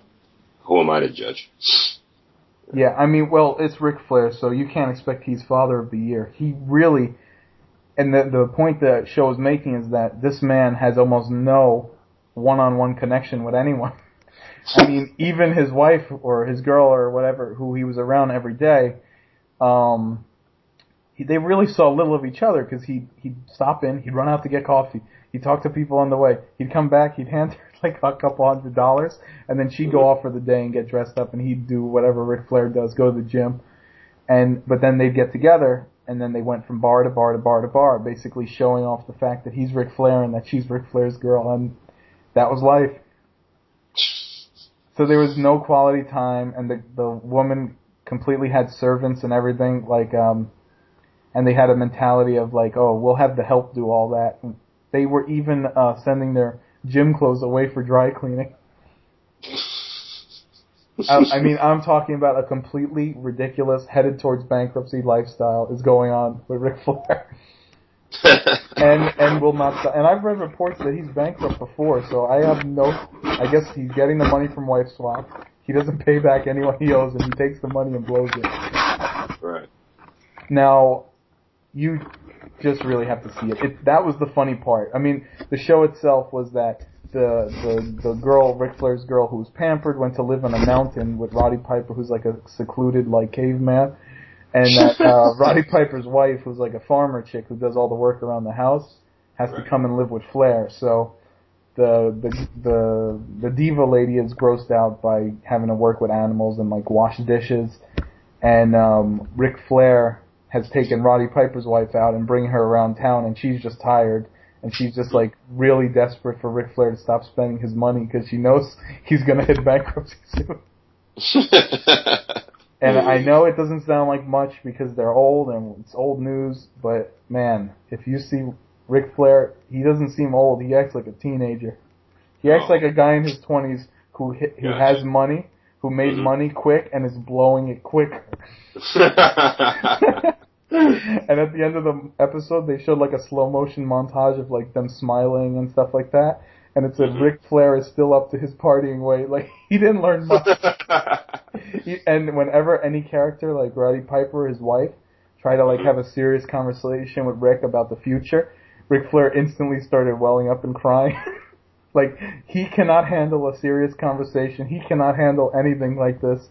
who am I to judge? Yeah, I mean, well, it's Ric Flair, so you can't expect he's Father of the Year. He really, and the point the show is making is that this man has almost no one-on-one connection with anyone. I mean, even his wife or his girl or whatever, who he was around every day, they really saw little of each other because he'd stop in, he'd run out to get coffee, he'd talk to people on the way, he'd come back, he'd hand her like a couple $100, and then she'd go off for the day and get dressed up, and he'd do whatever Ric Flair does, go to the gym, but then they'd get together, and then they went from bar to bar to bar to bar, basically showing off the fact that he's Ric Flair and that she's Ric Flair's girl, and that was life. So there was no quality time, and the woman completely had servants and everything, and they had a mentality of like, oh, we'll have the help do all that. And they were even sending their gym clothes away for dry cleaning. I mean, I'm talking about a completely ridiculous, headed towards bankruptcy lifestyle is going on with Ric Flair. and will not stop. And I've read reports that he's bankrupt before, so I guess he's getting the money from wife swap. He doesn't pay back anyone he owes, and he takes the money and blows it. Right. Now, you just really have to see it. That was the funny part. I mean, the show itself was that the girl, Ric Flair's girl, who was pampered, went to live on a mountain with Roddy Piper, who's like a secluded, like, caveman. And that Roddy Piper's wife, who's like a farmer chick who does all the work around the house, has to come and live with Flair. So the diva lady is grossed out by having to work with animals and like wash dishes. And Ric Flair has taken Roddy Piper's wife out and bring her around town, and she's just tired. And she's just like really desperate for Ric Flair to stop spending his money because she knows he's gonna hit bankruptcy soon. And I know it doesn't sound like much because they're old and it's old news, but man, if you see Ric Flair, he doesn't seem old. He acts like a teenager. He acts like a guy in his 20s who has money, who made money quick and is blowing it quicker. And at the end of the episode, they showed like a slow motion montage of like them smiling and stuff like that. And it said Ric Flair is still up to his partying way. Like, he didn't learn much. And whenever any character, like Roddy Piper or his wife, try to like have a serious conversation with Ric about the future, Ric Flair instantly started welling up and crying. Like, he cannot handle a serious conversation. He cannot handle anything like this.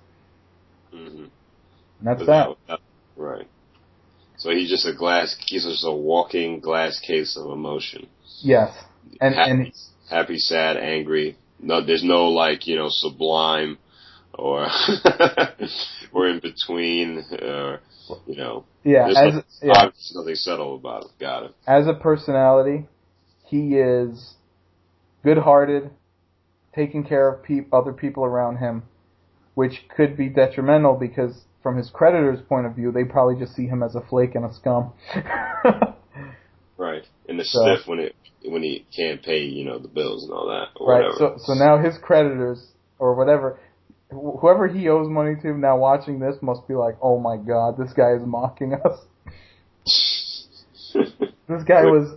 And that's that. Right. So he's just a walking glass case of emotion. Yes. And happy, sad, angry. No, there's no sublime or or in between. Yeah. There's nothing subtle about it. Got it. As a personality, he is good-hearted, taking care of other people around him, which could be detrimental because from his creditors' point of view, they probably just see him as a flake and a scum. Right. And the stiff when he can't pay, the bills and all that. Or right. Whatever. So now his creditors or whatever, whoever he owes money to, now watching this must be like, oh my God, this guy is mocking us. This guy was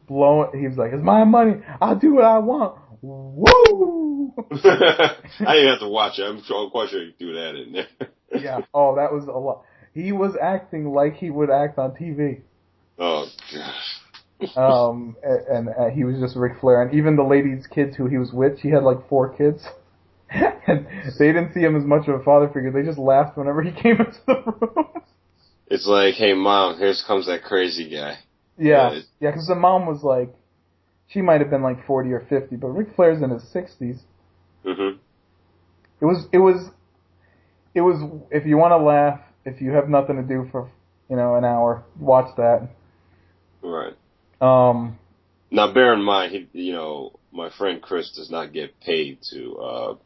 blowing. He was like, it's my money. I'll do what I want. Woo! I didn't have to watch it. I'm quite sure you threw that in there. Yeah. Oh, that was a lot. He was acting like he would act on TV. Oh gosh. And he was just Ric Flair, and even the lady's kids who he was with, she had like 4 kids, and they didn't see him as much of a father figure. They just laughed whenever he came into the room. It's like, hey mom, here comes that crazy guy. Yeah, because the mom was like, she might have been like 40 or 50, but Ric Flair's in his 60s. Mhm. It was. If you want to laugh, if you have nothing to do for an hour, watch that. Right. Now, bear in mind, my friend Chris does not get paid to,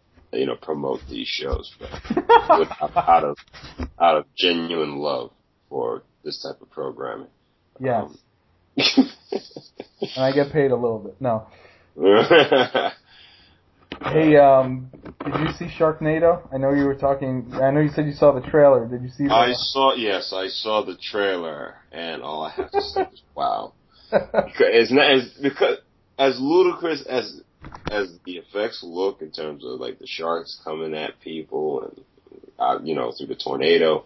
promote these shows, but out of genuine love. for this type of programming. Yes. And I get paid a little bit. No. Hey, did you see Sharknado? I know you were talking. I know you said you saw the trailer. Did you see that? I saw the trailer, and all I have to say is wow. Because as ludicrous as the effects look in terms of like the sharks coming at people and through the tornado,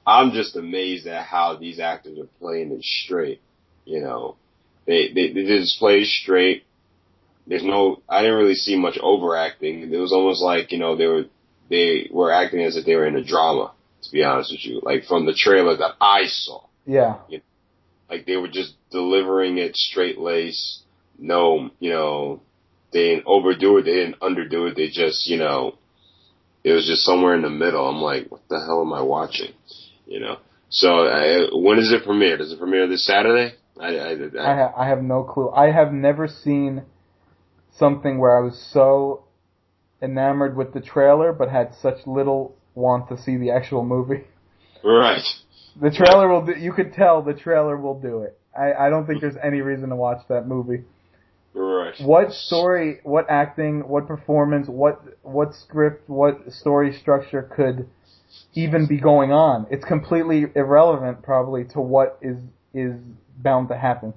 I'm just amazed at how these actors are playing it straight. They just play straight. I didn't really see much overacting. It was almost like, they were acting as if they were in a drama, to be honest with you. Like from the trailer that I saw. Yeah. Like they were just delivering it straight lace. No, they didn't overdo it. They didn't underdo it. They just, it was just somewhere in the middle. I'm like, what the hell am I watching? So when does it premiere? Does it premiere this Saturday? I have no clue. I have never seen something where I was so enamored with the trailer but had such little want to see the actual movie. Right. The trailer will do, you could tell the trailer will do it. I don't think there's any reason to watch that movie. Right. What story, what acting, what performance, what script, what story structure could even be going on? It's completely irrelevant probably to what is bound to happen.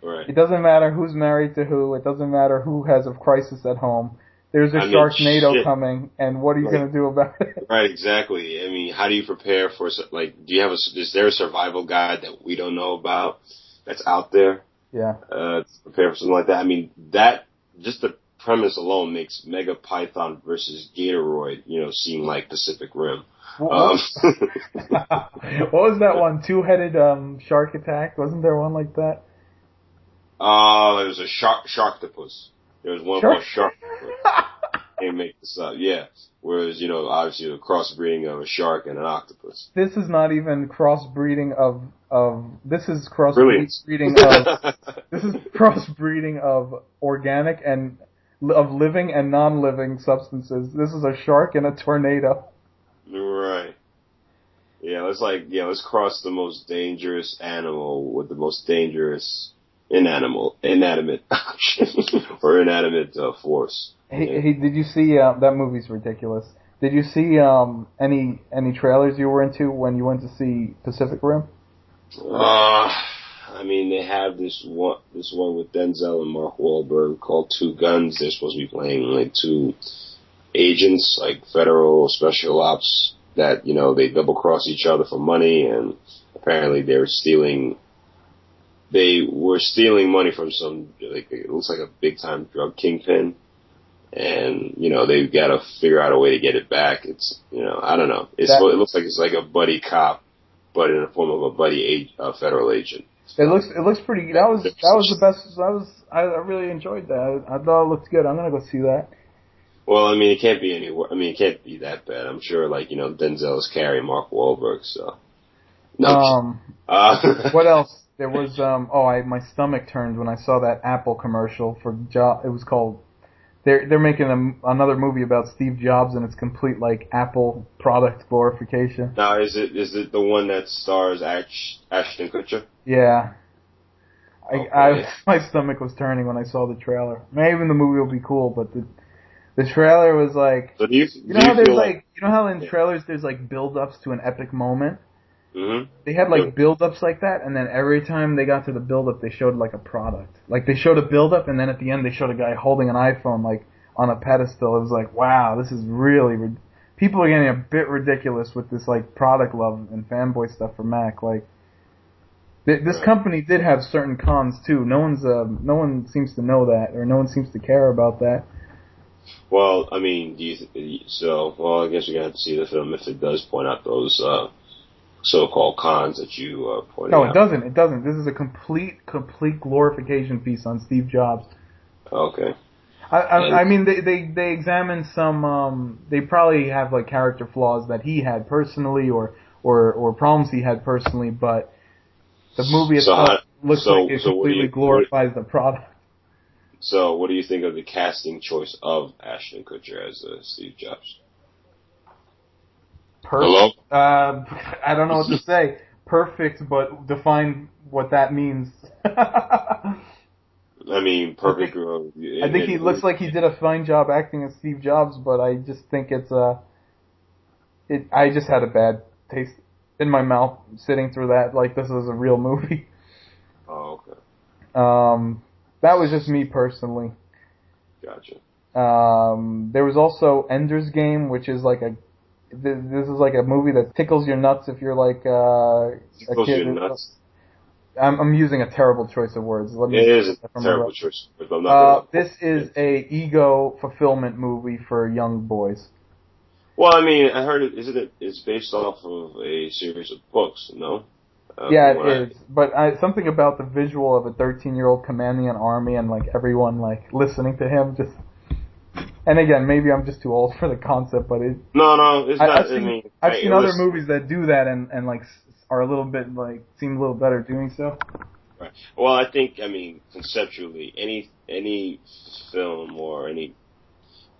Right. It doesn't matter who's married to who. It doesn't matter who has a crisis at home. There's a Sharknado coming, and what are you going to do about it? Right, exactly. I mean, how do you prepare for, is there a survival guide that we don't know about that's out there? Yeah. To prepare for something like that? I mean, just the premise alone makes Mega Python versus Gatoroid, seem like Pacific Rim. What was that one? Two-headed shark attack? Wasn't there one like that? There was a Sharktopus. There was one called Sharktopus. Can't make this up. Yeah. Whereas, obviously the crossbreeding of a shark and an octopus. This is not even crossbreeding this is crossbreeding of organic and of living and non-living substances. This is a shark and a tornado. Right. Yeah, let's cross the most dangerous animal with the most dangerous inanimate or inanimate force. Hey, did you see that movie's ridiculous? Did you see any trailers you were into when you went to see Pacific Rim? I mean, they have this one with Denzel and Mark Wahlberg called Two Guns. They're supposed to be playing like two agents, like federal special ops, that they double cross each other for money, and apparently they were stealing money from some, it looks like a big time drug kingpin, and they've got to figure out a way to get it back. It's I don't know. It looks like it's like a buddy cop, but in the form of a federal agent. It looks pretty. That was the best. I really enjoyed that. I thought it looked good. I'm gonna go see that. Well, I mean, it can't be it can't be that bad. I'm sure, Denzel is carrying Mark Wahlberg, so. No. What else? There was my stomach turned when I saw that Apple commercial for It was called. They're making another movie about Steve Jobs, and it's complete Apple product glorification. Now, is it the one that stars Ashton Kutcher? Yeah. Okay. My stomach was turning when I saw the trailer. Maybe the movie will be cool, but the trailer was like. So you know how in trailers there's build-ups to an epic moment. Mm-hmm. They had build-ups like that, and then every time they got to the build-up, they showed a product. They showed a build-up, and then at the end they showed a guy holding an iPhone on a pedestal. It was like, wow, this is really people are getting a bit ridiculous with this product love and fanboy stuff for Mac. This company did have certain cons too. No one seems to know that, or no one seems to care about that. Well, I mean, I guess you're gonna have to see the film if it does point out those so-called cons that you pointed out. No, it doesn't. This is a complete glorification piece on Steve Jobs. Okay. I mean, they examine some. They probably have character flaws that he had personally, or problems he had personally. But the movie itself looks like it completely glorifies the product. So, what do you think of the casting choice of Ashton Kutcher as Steve Jobs? Hello? I don't know what to say. perfect, but define what that means. I mean, perfect. I think he looks like he did a fine job acting as Steve Jobs, but I just think I just had a bad taste in my mouth sitting through that. Like this is a real movie. Oh, okay. That was just me personally. Gotcha. There was also Ender's Game, which is like this is like a movie that tickles your nuts if you're like a kid. Your nuts. I'm using a terrible choice of words. It is a terrible choice. But I'm not this is a ego fulfillment movie for young boys. Well, I mean, I heard it's based off of a series of books, no? Yeah, it is. But something about the visual of a 13-year-old commanding an army and like everyone like listening to him just. And again, maybe I'm just too old for the concept, but it. No, it's not. I've seen other movies that do that and like are a little bit like seem a little better doing so. Right. Well, I think conceptually any film or any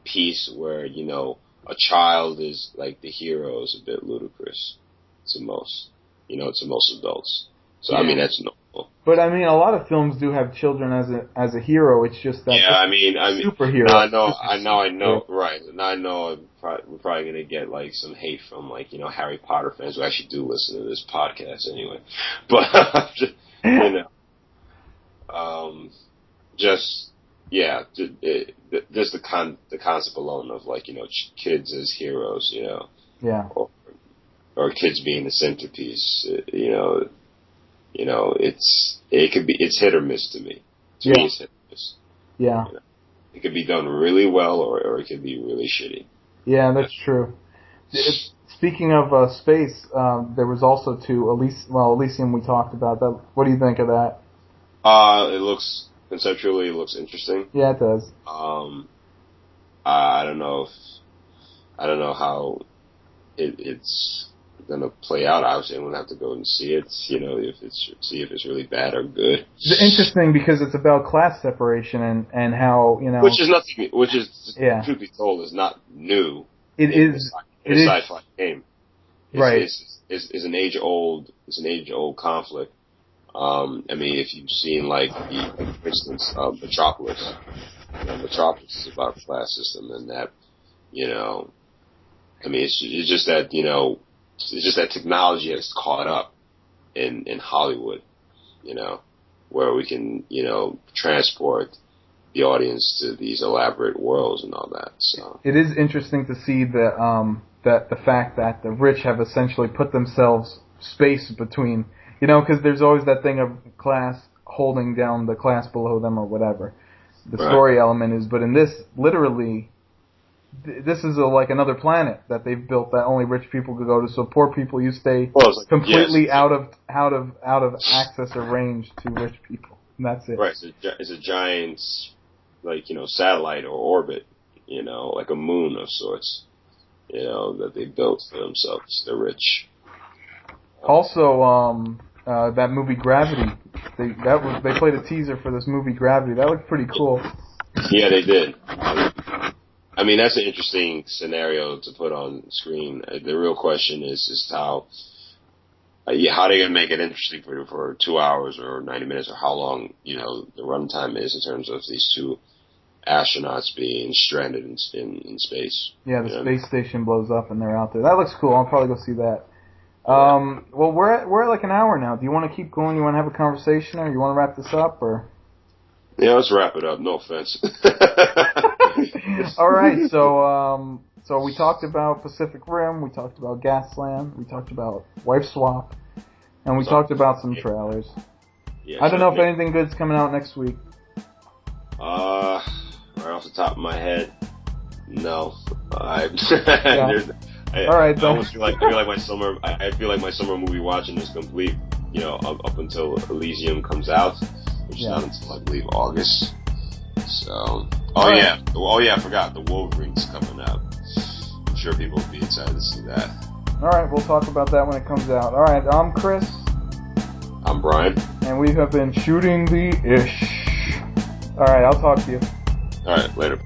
piece where a child is like the hero is a bit ludicrous to most adults. So I mean that's normal. But I mean a lot of films do have children as a hero. It's just that I mean superhero. I know. Right. Now I know we're probably gonna get like some hate from Harry Potter fans who actually do listen to this podcast anyway. But just the concept alone of kids as heroes, yeah, or kids being the centerpiece, it's hit or miss to me. To me, it's hit or miss. Yeah, it could be done really well, or it could be really shitty. Yeah, that's true. Speaking of space, there was also Elysium we talked about. That. What do you think of that? Conceptually, it looks interesting. Yeah, it does. I don't know how it's gonna play out. Obviously, I'm gonna have to go and see it. See if it's really bad or good. It's interesting because it's about class separation and how which is truth be told, is not new. It is a sci-fi game. Right. It's an age old conflict. I mean, if you've seen for instance, Metropolis. Metropolis is about a class system, and that, I mean, it's just that technology has caught up in Hollywood, where we can, transport the audience to these elaborate worlds and all that. So it is interesting to see that the fact that the rich have essentially put themselves space between. Because there's always that thing of class holding down the class below them or whatever. The story element is, but in this, literally, this is like another planet that they've built that only rich people could go to. So poor people, you stay completely out of access or range to rich people. And that's it. Right. It's a giant, satellite or orbit, like a moon of sorts, that they built for themselves. They're rich. Also, that movie Gravity. They played a teaser for this movie Gravity. That looked pretty cool. Yeah, they did. I mean, that's an interesting scenario to put on screen. The real question is how are they gonna make it interesting for 2 hours or 90 minutes or how long the runtime is in terms of these two astronauts being stranded in space. Yeah, the space station blows up and they're out there. That looks cool. I'll probably go see that. Well, we're at like an hour now. Do you want to keep going? You want to have a conversation, or you want to wrap this up, or? Yeah, let's wrap it up. No offense. All right. So we talked about Pacific Rim. We talked about Gasland. We talked about Wife Swap, and we talked about some trailers. Yeah, I don't know if anything good's coming out next week. Right off the top of my head, no. All right, I almost feel like my summer. I feel like my summer movie watching is complete. Up until Elysium comes out, which is not until I believe August. So, I forgot the Wolverine's coming out. I'm sure people will be excited to see that. All right, we'll talk about that when it comes out. All right, I'm Chris. I'm Brian. And we have been shooting the ish. All right, I'll talk to you. All right, later.